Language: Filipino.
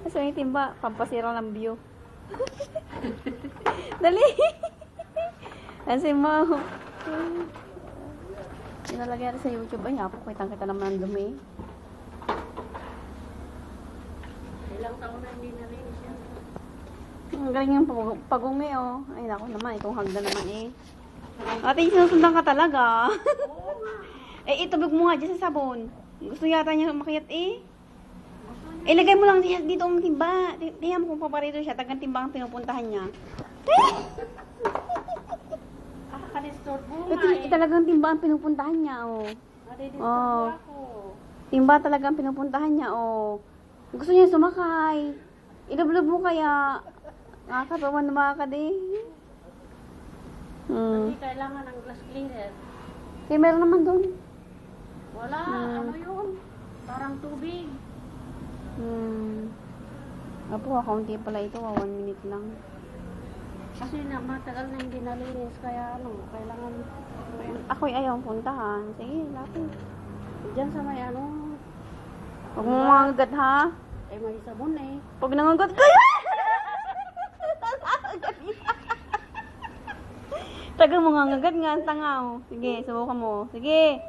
Kasi yung timba, pampasira ng view. Dali! Kasi mo. Inalagay natin sa YouTube. Ay, hapo, kitang-kita naman ang dumi. Ilang taon na hindi nalinis yan. Ang galing yung pagungi, oh. Ay, naku naman, itong hagda naman eh. Ate, sinusundan ka talaga. Eh, itubig mo nga dyan sa sabon. Gusto yata niya makiyat eh. Ilagay mo lang siya dito ang timba. Tingnan mo kung paparito siya. Tagang timba ang pinupuntahan niya. Nakaka-distort mo nga Ito eh. talagang timba ang pinupuntahan niya, oh. Nadidistort Oh. ako. Timba talagang pinupuntahan niya, oh. Gusto niya sumakay. Ilublob mo kaya. Nakakatawa na mga kadi. Hindi kailangan ng glass cleaner. Kaya meron naman doon. Wala, ano yun? Parang tubig. Apo, kaunti pala ito. 1 minute lang. Kasi na matagal na hindi nalinis. Kaya ano, kailangan... Ako'y ayaw puntahan. Sige, lapit. Diyan sa may ano, Huwag mo mangagat, ha? ay may sabon eh. Pag nangagat kayo! Taga mo mangagat nga ang tanga, oh. Sige, subukan mo. Sige.